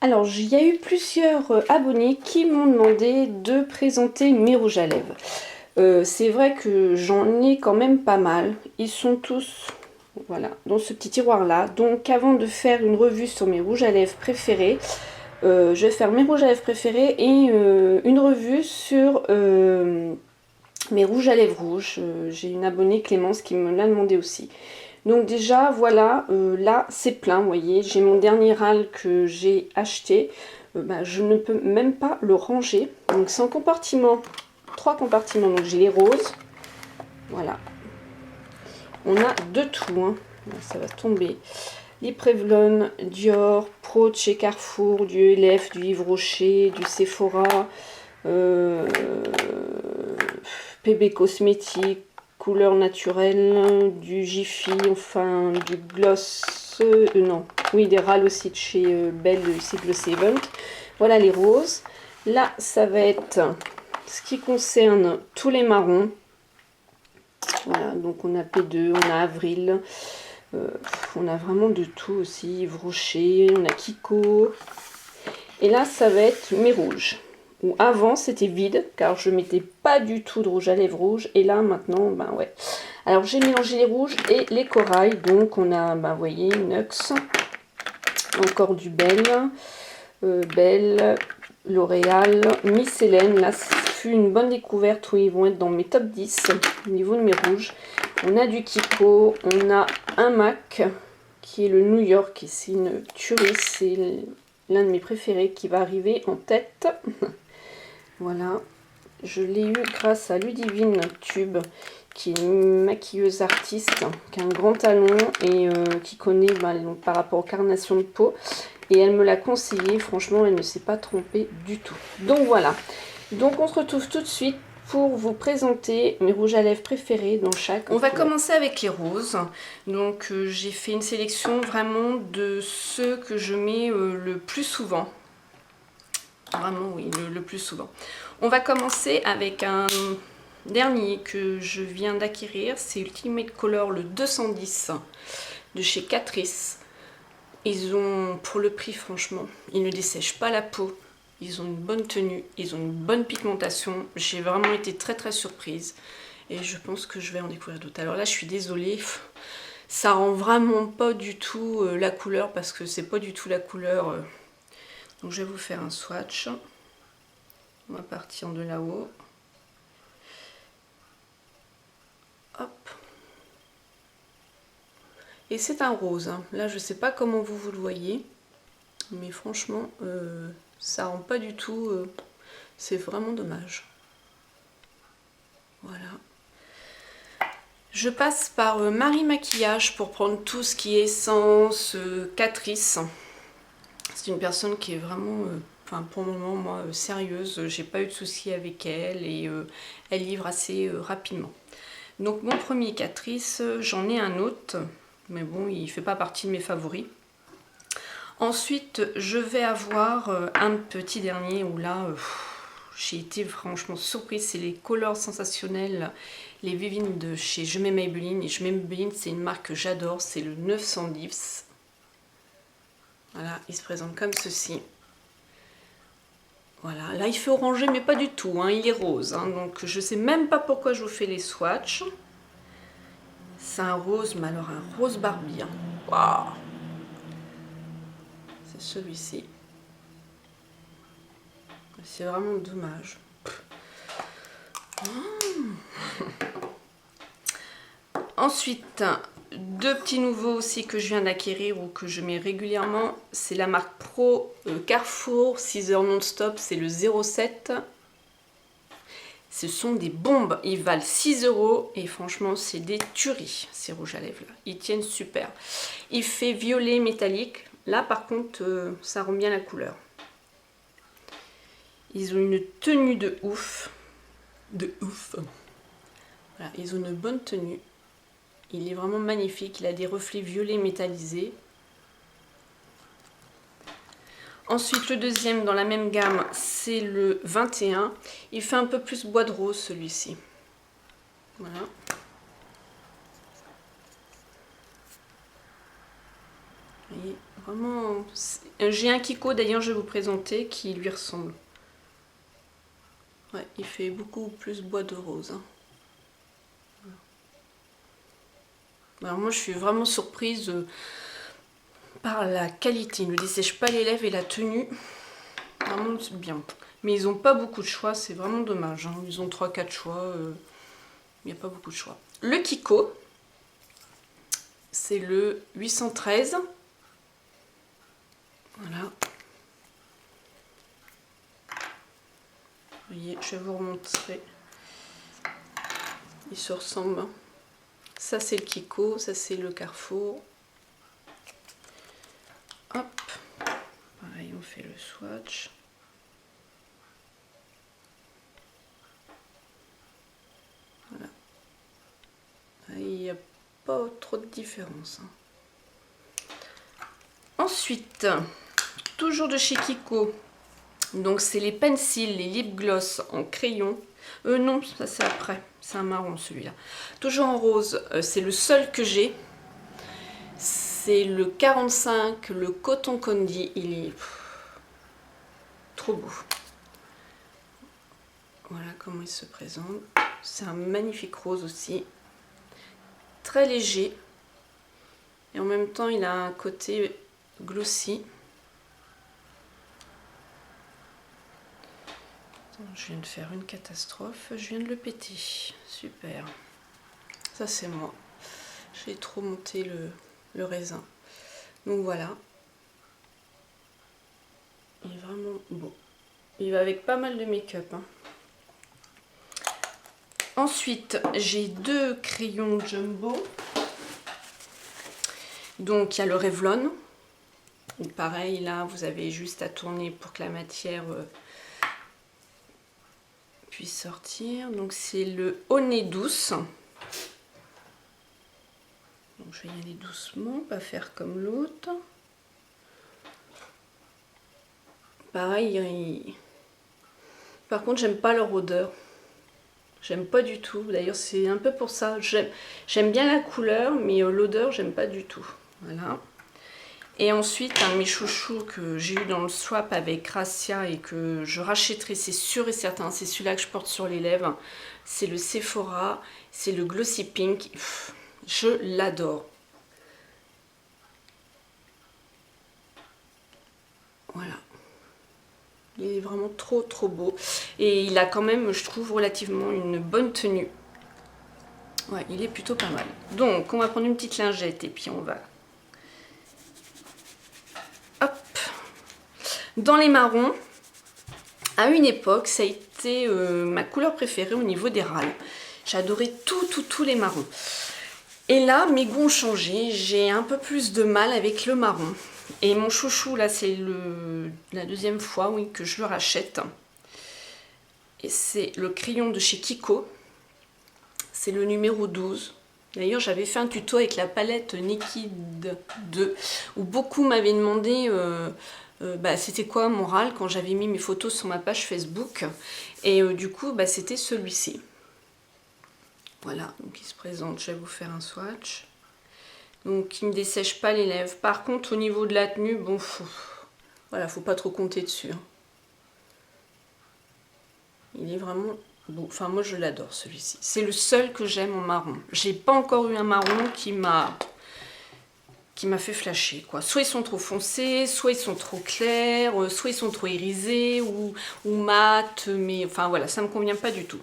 Alors, il y a eu plusieurs abonnés qui m'ont demandé de présenter mes rouges à lèvres. C'est vrai que j'en ai quand même pas mal. Ils sont tous, voilà, dans ce petit tiroir-là. Donc, avant de faire une revue sur mes rouges à lèvres préférés, je vais faire mes rouges à lèvres préférés et une revue sur mes rouges à lèvres rouges. J'ai une abonnée, Clémence, qui me l'a demandé aussi. Donc déjà, voilà, là, c'est plein, vous voyez. J'ai mon dernier râle que j'ai acheté. Je ne peux même pas le ranger. Donc c'est en compartiment, 3 compartiments. Donc j'ai les roses, voilà. On a de tout, hein. Ça va tomber. Les Prévlon, Dior, Pro de chez Carrefour, du ELF, du Yves Rocher, du Sephora, PB Cosmétiques, couleur naturelle, du Jiffy, enfin du gloss, non, oui, des râles aussi de chez Belle, c'est Gloss Event. Voilà les roses. Là, ça va être ce qui concerne tous les marrons. Voilà, donc on a P2, on a Avril, on a vraiment de tout aussi, Yves Rocher, on a Kiko. Et là, ça va être mes rouges. Où avant c'était vide car je mettais pas du tout de rouge à lèvres rouge, et là maintenant ben ouais. Alors j'ai mélangé les rouges et les corails, donc on a vous voyez Nux, encore du Belle, Belle, L'Oréal, Miss Hélène. Là ça fut une bonne découverte où ils vont être dans mes top 10 au niveau de mes rouges. On a du Kiko, on a un MAC qui est le New York et c'est une tuerie, c'est l'un de mes préférés qui va arriver en tête. Voilà, je l'ai eu grâce à Ludivine Tube, qui est une maquilleuse artiste, qui a un grand talent et qui connaît par rapport aux carnations de peau. Et elle me l'a conseillé, franchement, elle ne s'est pas trompée du tout. Donc voilà, donc on se retrouve tout de suite pour vous présenter mes rouges à lèvres préférés dans chaque. On va commencer avec les roses. Donc j'ai fait une sélection vraiment de ceux que je mets le plus souvent. Vraiment, oui, le plus souvent. On va commencer avec un dernier que je viens d'acquérir. C'est Ultimate Color, le 210 de chez Catrice. Ils ont, pour le prix, franchement, ils ne dessèchent pas la peau. Ils ont une bonne tenue, ils ont une bonne pigmentation. J'ai vraiment été très très surprise. Et je pense que je vais en découvrir d'autres. Alors là, je suis désolée. Ça rend vraiment pas du tout la couleur, parce que c'est pas du tout la couleur. Donc je vais vous faire un swatch. On va partir de là-haut. Hop. Et c'est un rose. Hein. Là, je sais pas comment vous le voyez. Mais franchement, ça rend pas du tout. C'est vraiment dommage. Voilà. Je passe par Marie Maquillage pour prendre tout ce qui est essence, Catrice. C'est une personne qui est vraiment... Enfin, pour le moment, moi, sérieuse, j'ai pas eu de soucis avec elle et elle livre assez rapidement. Donc, mon premier Catrice, j'en ai un autre, mais bon, il fait pas partie de mes favoris. Ensuite, je vais avoir un petit dernier où là, j'ai été franchement surprise. C'est les Colors Sensationnels, les Vivines de chez Je m'aime Maybelline. Et Je m'aime Maybelline, c'est une marque que j'adore, c'est le 910. Voilà, il se présente comme ceci. Voilà, là il fait orangé mais pas du tout, hein, il est rose, hein, donc je sais même pas pourquoi je vous fais les swatchs. C'est un rose, mais alors un rose Barbie. Hein. Waouh, c'est celui-ci. C'est vraiment dommage. Ensuite, deux petits nouveaux aussi que je viens d'acquérir ou que je mets régulièrement. C'est la marque Pro Carrefour 6 heures non-stop, c'est le 07. Ce sont des bombes, ils valent 6 € et franchement c'est des tueries ces rouges à lèvres là. Ils tiennent super. Il fait violet métallique. Là par contre ça rend bien la couleur. Ils ont une tenue de ouf. De ouf. Voilà, ils ont une bonne tenue. Il est vraiment magnifique. Il a des reflets violets métallisés. Ensuite, le deuxième dans la même gamme, c'est le 21. Il fait un peu plus bois de rose celui-ci. Voilà. Vous voyez, vraiment... J'ai un Kiko d'ailleurs, je vais vous présenter, qui lui ressemble. Ouais, il fait beaucoup plus bois de rose. Hein. Alors moi je suis vraiment surprise par la qualité. Il ne dessèche pas les lèvres et la tenue. Vraiment bien. Mais ils n'ont pas beaucoup de choix, c'est vraiment dommage. Hein. Ils ont 3-4 choix. Il n'y a pas beaucoup de choix. Le Kiko, c'est le 813. Voilà. Vous voyez, je vais vous remontrer. Ils se ressemblent. Ça c'est le Kiko, ça c'est le Carrefour. Hop. Pareil, on fait le swatch. Voilà. Il n'y a pas trop de différence. Ensuite, toujours de chez Kiko. Donc c'est les pencils, les lip gloss en crayon. Non, ça c'est après. C'est un marron celui-là. Toujours en rose. C'est le seul que j'ai. C'est le 45, le Cotton Candy. Il est trop beau. Voilà comment il se présente. C'est un magnifique rose aussi. Très léger. Et en même temps, il a un côté glossy. Je viens de faire une catastrophe, je viens de le péter. Super. Ça c'est moi. J'ai trop monté le raisin. Donc voilà. Il est vraiment beau. Il va avec pas mal de make-up. Hein. Ensuite, j'ai 2 crayons Jumbo. Donc il y a le Revlon. Donc, pareil, là vous avez juste à tourner pour que la matière... sortir. Donc c'est le Au nez douce. Donc je vais y aller doucement, pas faire comme l'autre. Pareil, par contre j'aime pas leur odeur. J'aime pas du tout. D'ailleurs c'est un peu pour ça. J'aime bien la couleur, mais l'odeur j'aime pas du tout. Voilà. Et ensuite, un de mes chouchous que j'ai eu dans le swap avec Gracia et que je rachèterai, c'est sûr et certain. C'est celui-là que je porte sur les lèvres. C'est le Sephora. C'est le Glossy Pink. Pff, je l'adore. Voilà. Il est vraiment trop trop beau. Et il a quand même, je trouve, relativement une bonne tenue. Ouais, il est plutôt pas mal. Donc, on va prendre une petite lingette et puis on va... Hop. Dans les marrons, à une époque, ça a été ma couleur préférée au niveau des râles. J'adorais tous les marrons. Et là, mes goûts ont changé. J'ai un peu plus de mal avec le marron. Et mon chouchou, là, c'est la deuxième fois, oui, que je le rachète. Et c'est le crayon de chez Kiko. C'est le numéro 12. D'ailleurs, j'avais fait un tuto avec la palette Naked 2 où beaucoup m'avaient demandé c'était quoi mon râle quand j'avais mis mes photos sur ma page Facebook. Et du coup, c'était celui-ci. Voilà, donc il se présente. Je vais vous faire un swatch. Donc, il ne dessèche pas les lèvres. Par contre, au niveau de la tenue, bon, voilà, faut pas trop compter dessus. Hein. Il est vraiment... Bon, enfin moi je l'adore celui-ci. C'est le seul que j'aime en marron. J'ai pas encore eu un marron qui m'a fait flasher quoi. Soit ils sont trop foncés, soit ils sont trop clairs, soit ils sont trop irisés ou mat, mais enfin voilà, ça me convient pas du tout.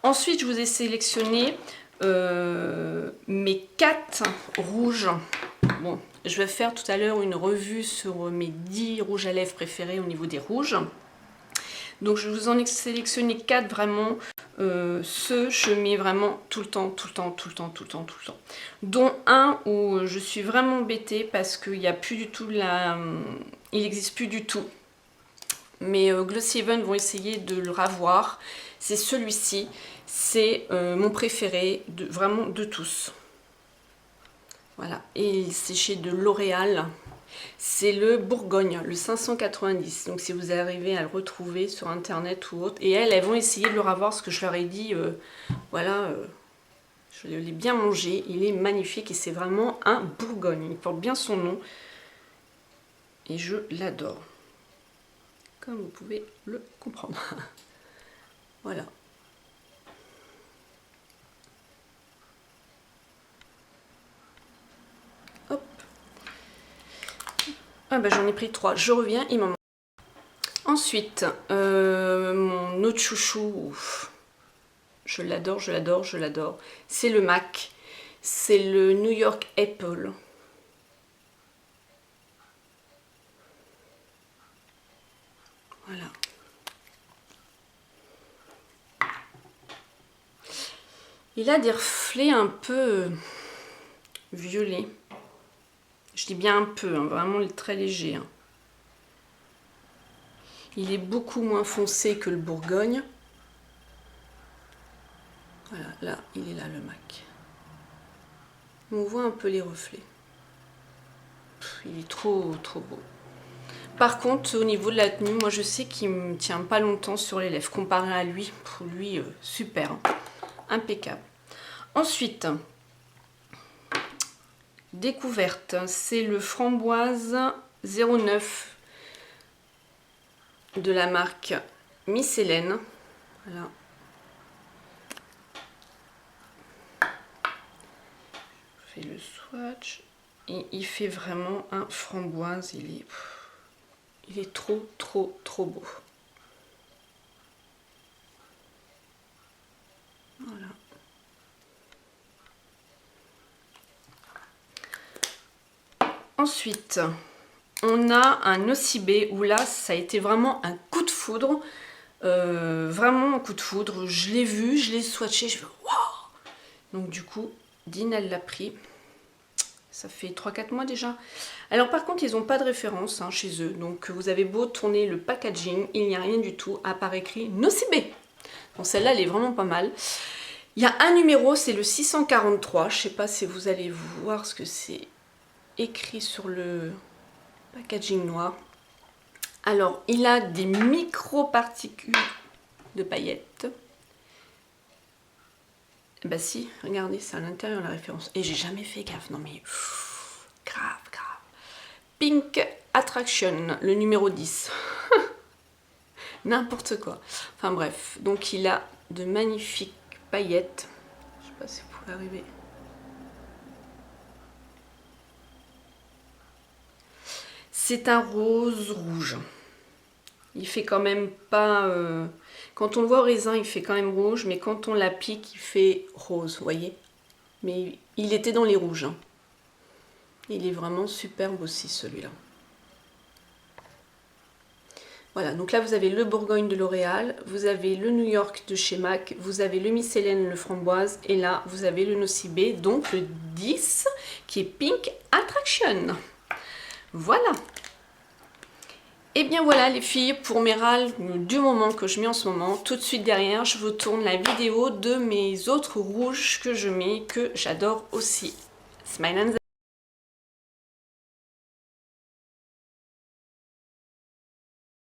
Ensuite je vous ai sélectionné mes 4 rouges. Bon, je vais faire tout à l'heure une revue sur mes 10 rouges à lèvres préférés au niveau des rouges. Donc je vous en ai sélectionné 4 vraiment, ceux je mets vraiment tout le temps. Dont un où je suis vraiment embêtée parce qu'il n'y a plus du tout il n'existe plus du tout. Mais Glosshaven vont essayer de le ravoir. C'est celui-ci, c'est mon préféré vraiment de tous. Voilà, et c'est chez de L'Oréal. C'est le Bourgogne, le 590. Donc si vous arrivez à le retrouver sur internet ou autre. Et elles vont essayer de le revoir parce que je leur ai dit, je l'ai bien mangé. Il est magnifique et c'est vraiment un Bourgogne. Il porte bien son nom. et je l'adore. Comme vous pouvez le comprendre. Voilà. Hop. Ah bah j'en ai pris 3. Je reviens, il m'en manque. Ensuite, mon autre chouchou, je l'adore, je l'adore, je l'adore. C'est le MAC. C'est le New York Apple. Voilà. Il a des reflets un peu violets. Je dis bien un peu, hein, vraiment très léger. Hein. Il est beaucoup moins foncé que le Bourgogne. Voilà, là, il est là le MAC. On voit un peu les reflets. Il est trop beau. Par contre, au niveau de la tenue, moi je sais qu'il ne me tient pas longtemps sur les lèvres. Comparé à lui, pour lui, super. Hein. Impeccable. Ensuite, découverte, c'est le framboise 09 de la marque Miss Hélène. Voilà. Je fais le swatch et il fait vraiment un framboise. Il est trop beau. Voilà. Ensuite, on a un Nocibé où là, ça a été vraiment un coup de foudre. Vraiment un coup de foudre. Je l'ai vu, je l'ai swatché, je fais waouh! Donc du coup, Dean, elle l'a pris. Ça fait 3-4 mois déjà. Alors par contre, ils n'ont pas de référence hein, chez eux. Donc vous avez beau tourner le packaging, il n'y a rien du tout à part écrit Nocibé. Bon, celle-là, elle est vraiment pas mal. Il y a un numéro, c'est le 643. Je ne sais pas si vous allez voir ce que c'est écrit sur le packaging noir. Alors, il a des micro-particules de paillettes. Bah si, regardez, c'est à l'intérieur la référence. Et j'ai jamais fait gaffe, non mais grave. Pink Attraction, le numéro 10. N'importe quoi. Enfin bref, donc il a de magnifiques paillettes. Je sais pas si vous pouvez arriver. C'est un rose rouge. Il fait quand même pas... Quand on le voit au raisin, il fait quand même rouge, mais quand on l'applique, il fait rose, vous voyez. Mais il était dans les rouges. Hein. Il est vraiment superbe aussi, celui-là. Voilà, donc là, vous avez le Bourgogne de L'Oréal, vous avez le New York de chez MAC, vous avez le Miss Hélène, le framboise, et là, vous avez le Nocibé, donc le 10, qui est Pink Attraction. Voilà. Et bien voilà les filles, pour mes râles du moment que je mets en ce moment, tout de suite derrière, je vous tourne la vidéo de mes autres rouges que je mets, que j'adore aussi. Smile and